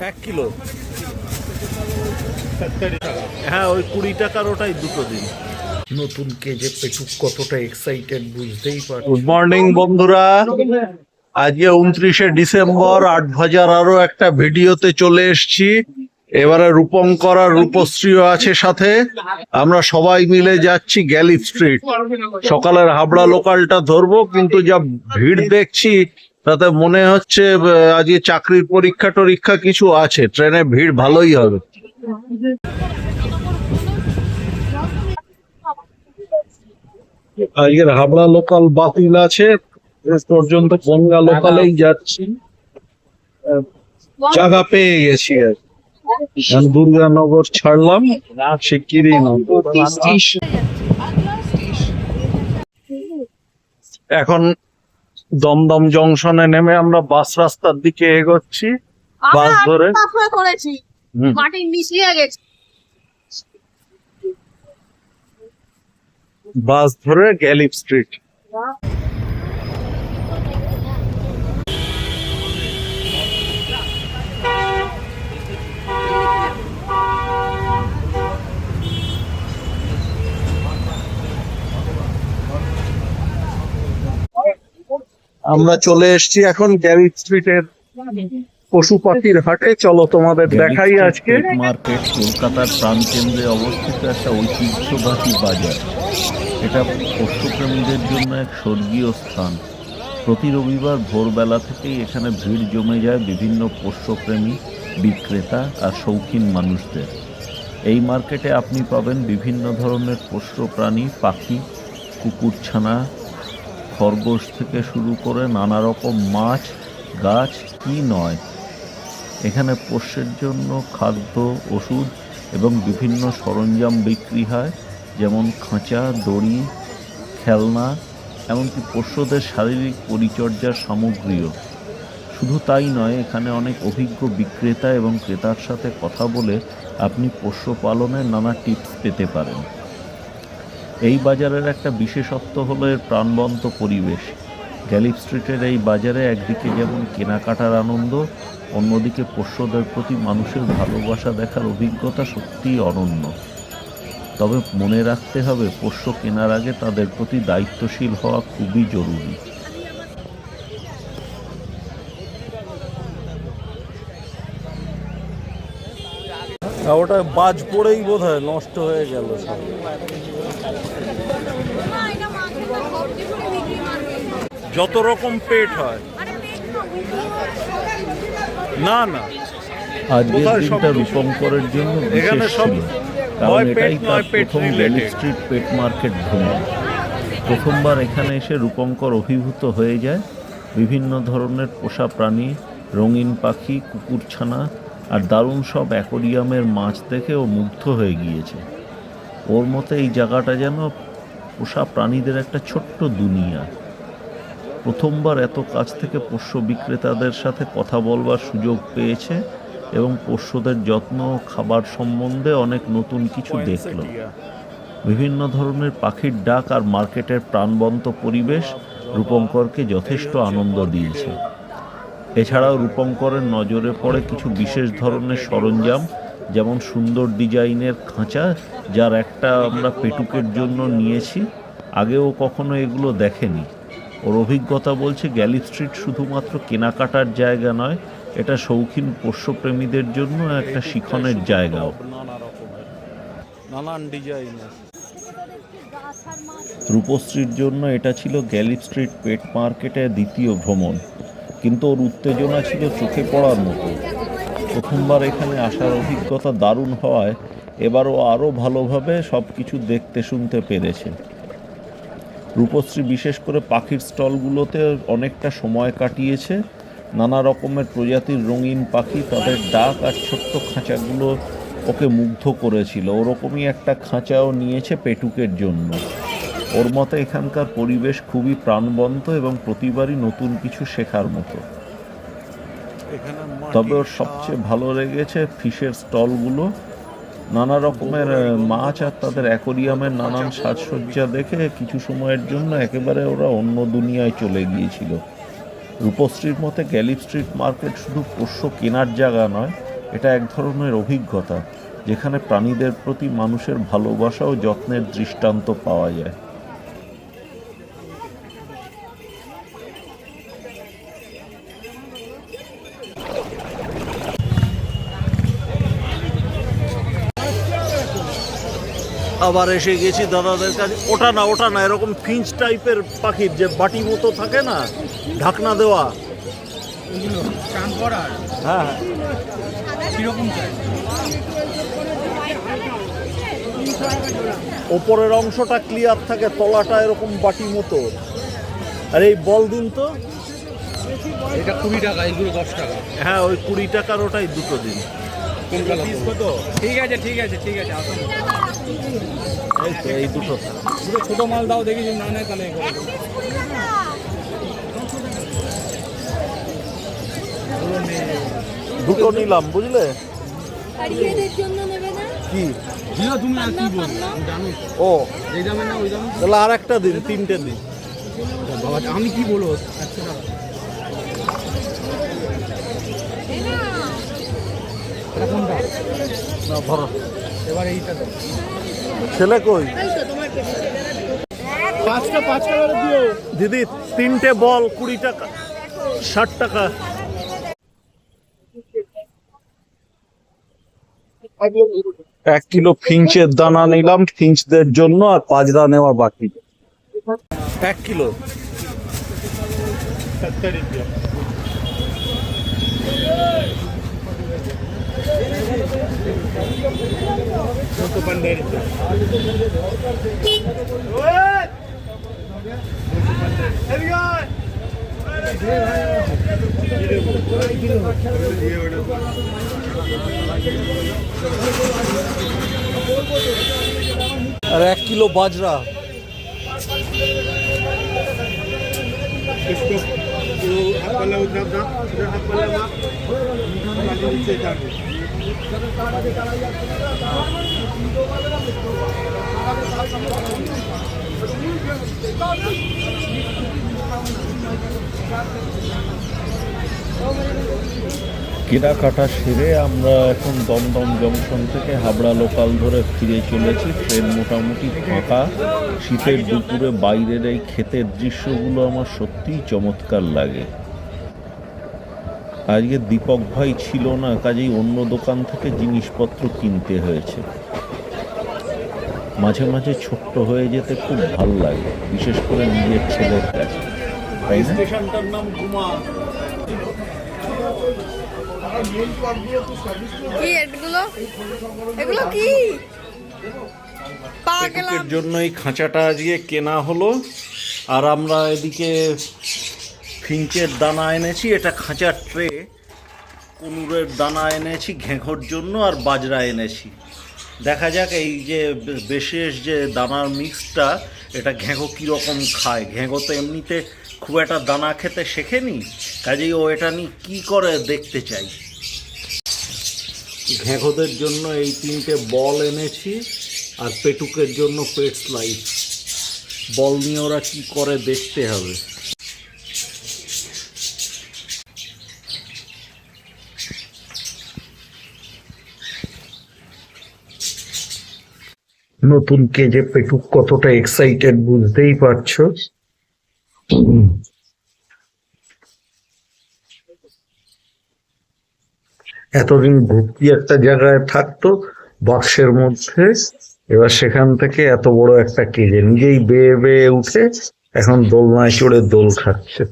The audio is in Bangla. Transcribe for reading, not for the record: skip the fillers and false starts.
1 কিলো। হ্যাঁ, ওই 20 টাকার ওটাই দুটো দিন। নতুন কেজে পেটুক কতটা এক্সাইটেড বুঝতেই পারছি। গুড মর্নিং বন্ধুরা, আজকে 29শে ডিসেম্বর 8 বাজার আরো একটা ভিডিওতে চলে এসেছি। এবারে রূপঙ্কর আর রূপশ্রীও আছে সাথে। আমরা সবাই মিলে যাচ্ছি গ্যালি স্ট্রিট। সকালের হাবড়া লোকালটা ধরবো, কিন্তু যা ভিড় দেখছি তাতে মনে হচ্ছে আজকে চাকরির পরীক্ষা টরীক্ষা কিছু আছে। ট্রেনে ভিড় ভালোই হবে। আজকের হাবড়া লোকাল বাতিল আছে, পর্যন্ত বনগা লোকালেই যাচ্ছি। জায়গা পেয়ে গেছি আর দুর্গানগর ছাড়লাম, শিগগিরই এখন দমদম জংশনে নেমে আমরা বাস রাস্তার দিকে এগোচ্ছি। বাস ধরে বাস ধরে গ্যালি স্ট্রিট। আমরা চলে এসেছি এখন গ্যালি স্ট্রিটের পশু পাখির হাটে। চলো তোমাদের দেখাই আজকে। মার্কেট কলকাতার প্রাণকেন্দ্রে অবস্থিত একটা ঐতিহ্যবাহী বাজার। এটা পশুপ্রেমীদের জন্য এক স্বর্গীয় স্থান। প্রতি রবিবার ভোরবেলা থেকেই এখানে ভিড় জমে যায় বিভিন্ন পোষ্যপ্রেমী, বিক্রেতা আর শৌখিন মানুষদের। এই মার্কেটে আপনি পাবেন বিভিন্ন ধরনের পোষ্য প্রাণী, পাখি, কুকুরছানা, খরগোশ থেকে শুরু করে নানা রকম মাছ, গাছ, কি নয়। এখানে পোষ্যের জন্য খাদ্য, ওষুধ এবং বিভিন্ন সরঞ্জাম বিক্রি হয়, যেমন খাঁচা, দড়ি, খেলনা, এমনকি পোষ্যদের শারীরিক পরিচর্যার সামগ্রীও। শুধু তাই নয়, এখানে অনেক অভিজ্ঞ বিক্রেতা এবং ক্রেতার সাথে কথা বলে আপনি পোষ্য পালনের নানা টিপস পেতে পারেন। এই বাজারের একটা বিশেষত্ব হলো এর প্রাণবন্ত পরিবেশ। গ্যালি স্ট্রিটের এই বাজারে একদিকে যেমন কেনাকাটার আনন্দ, অন্যদিকে পোষ্যদের প্রতি মানুষের ভালোবাসা দেখার অভিজ্ঞতা সত্যিই অনন্য। তবে মনে রাখতে হবে, পোষ্য কেনার আগে তাদের প্রতি দায়িত্বশীল হওয়া খুবই জরুরি। ওটা বাজ পড়েই বোধহয় নষ্ট হয়ে গেল সব। যত রকম পেট হয় না না, আজকের দিনটা রূপঙ্করের জন্য বিশেষ ছিল, কারণ এটাই তার প্রথম গ্যালি স্ট্রিট পেট মার্কেট ভ্রমণ। প্রথমবার এখানে এসে রূপঙ্কর অভিভূত হয়ে যায়। বিভিন্ন ধরনের পোষা প্রাণী, রঙিন পাখি, কুকুরছানা আর দারুণ সব অ্যাকোরিয়ামের মাছ দেখে ও মুগ্ধ হয়ে গিয়েছে। ওর মতে এই জায়গাটা যেন পোষা প্রাণীদের একটা ছোট্ট দুনিয়া। প্রথমবার এত কাছ থেকে পোষ্য বিক্রেতাদের সাথে কথা বলবার সুযোগ পেয়েছে এবং পোষ্যদের যত্ন ও খাবার সম্বন্ধে অনেক নতুন কিছু দেখল। বিভিন্ন ধরনের পাখির ডাক আর মার্কেটের প্রাণবন্ত পরিবেশ রূপঙ্করকে যথেষ্ট আনন্দ দিয়েছে। এছাড়াও রূপঙ্করের নজরে পড়ে কিছু বিশেষ ধরনের সরঞ্জাম, যেমন সুন্দর ডিজাইনের খাঁচা, যার একটা আমরা পেটুকের জন্য নিয়েছি। আগেও কখনো এগুলো দেখেনি। ওর অভিজ্ঞতা বলছে গ্যালি স্ট্রিট শুধুমাত্র কেনাকাটার জায়গা নয়, এটা শৌখিন পোষ্যপ্রেমীদের জন্য একটা শিখনের জায়গাও। নানান ডিজাইনের। রূপশ্রীর জন্য এটা ছিল গ্যালি স্ট্রিট পেট মার্কেটের দ্বিতীয় ভ্রমণ, কিন্তু ওর উত্তেজনা ছিল চোখে পড়ার মতো। প্রথমবার এখানে আসার অভিজ্ঞতা দারুণ হওয়ায় এবারও আরও ভালোভাবে সব কিছু দেখতে শুনতে পেরেছে। রূপশ্রী বিশেষ করে পাখির স্টলগুলোতে অনেকটা সময় কাটিয়েছে। নানা রকমের প্রজাতির রঙিন পাখি, তাদের ডাক আর ছোট্ট খাঁচাগুলো ওকে মুগ্ধ করেছিল। ওরকমই একটা খাঁচাও নিয়েছে পেটুকের জন্য। ওর মতে এখানকার পরিবেশ খুবই প্রাণবন্ত এবং প্রতিবারই নতুন কিছু শেখার মতো। তবে ওর সবচেয়ে ভালো লেগেছে ফিশের স্টলগুলো। নানা রকমের মাছ আর তাদের অ্যাকোরিয়ামের নানান সাজসজ্জা দেখে কিছু সময়ের জন্য একেবারে ওরা অন্য দুনিয়ায় চলে গিয়েছিল। রূপশ্রীর মতে গ্যালি স্ট্রিট মার্কেট শুধু পোষ্য কেনার জায়গা নয়, এটা এক ধরনের অভিজ্ঞতা যেখানে প্রাণীদের প্রতি মানুষের ভালোবাসা ও যত্নের দৃষ্টান্ত পাওয়া যায়। আবার এসে গেছি দাদাদের কাছে। ওটা না এরকম ফিঞ্চ টাইপের পাখির যে বাটি মতো থাকে না, ঢাকনা দেওয়া। হ্যাঁ, ওপরের অংশটা ক্লিয়ার থাকে, তলাটা এরকম বাটি মতো। আর এই বল দিন তো, এটা 20 টাকা, এইগুলো 10 টাকা। হ্যাঁ ওই 20 টাকার ওটাই দুটো দিন। ঠিক আছে আসুন। এই তো এই দুটো। দুটো ছোট মাল দাও, দেখি যদি না নেয় তাহলে দুটো নিলাম, বুঝলে আর ইয়েদের জন্য নেবে না? কি? তুমি আর কি বলবো জানো? ও এই দামে না ওই দামে? তাহলে আর একটা দিন, 3টে দিন। বাবা আমি কি বলবো? আচ্ছা এটা কোনটা? না ধরো, এবার এইটা দাও। ছেলে কই? এই তো তোমার পেটে। 5 কালার দিও দিদি 3টে বল 20 টাকা, 60 টাকা। এক কিলো ফিঞ্চের দানা নিলাম ফিঞ্চদের জন্য, আর পাজরা নেওয়া বাকি। 1 কিলো। আর 1 কিলো বাজরা। কেনাকাটা সেরে আমরা এখন দমদম জংশন থেকে হাবড়া লোকাল ধরে ফিরে চলেছি। ট্রেন মোটামুটি ফাঁকা। শীতের দুপুরে বাইরের এই ক্ষেতের দৃশ্যগুলো আমার সত্যিই চমৎকার লাগে। আজকে দীপক ভাই ছিল না, কাজেই অন্য দোকান থেকে জিনিসপত্র কিনতে হয়েছে। মাঝে মাঝে ছোট্ট হয়ে যেতে খুব ভাল লাগে, বিশেষ করে নিজের ছেলের কাছে, তাই না? স্টেশনটার নাম গুমা। কি এগুলো? এগুলো কি? পা গেলাম। পেটুকের জন্য এই খাঁচাটা আজকে কেনা হলো। আর আমরা এদিকে ফিঞ্চের দানা এনেছি, এটা খাঁচার ট্রে। কুনুরের দানা এনেছি ঘেঁঘোর জন্য, আর বাজরা এনেছি। দেখা যাক এই যে বিশেষ যে দানার মিক্সটা, এটা ঘেঁঘো কীরকম খায়। ঘেঁঘো তো এমনিতে খুব একটা দানা খেতে শেখেনি, কাজেই ও এটা নিয়ে কী করে দেখতে চাই। ঘেঁঘোদের জন্য এই 3টে বল এনেছি, আর পেটুকের জন্য পেট স্লাইস। বল নিয়ে ওরা কী করে দেখতে হবে। নতুন কেজে পেটুক কতটা এক্সাইটেড বুঝতেই পারছো। এতদিন ভর্তি একটা জায়গায় থাকতো বাক্সের মধ্যে, এবার সেখান থেকে এত বড় একটা কেজে নিজেই বেয়ে বেয়ে উঠে এখন দোলনায় চড়ে দোল খাচ্ছে।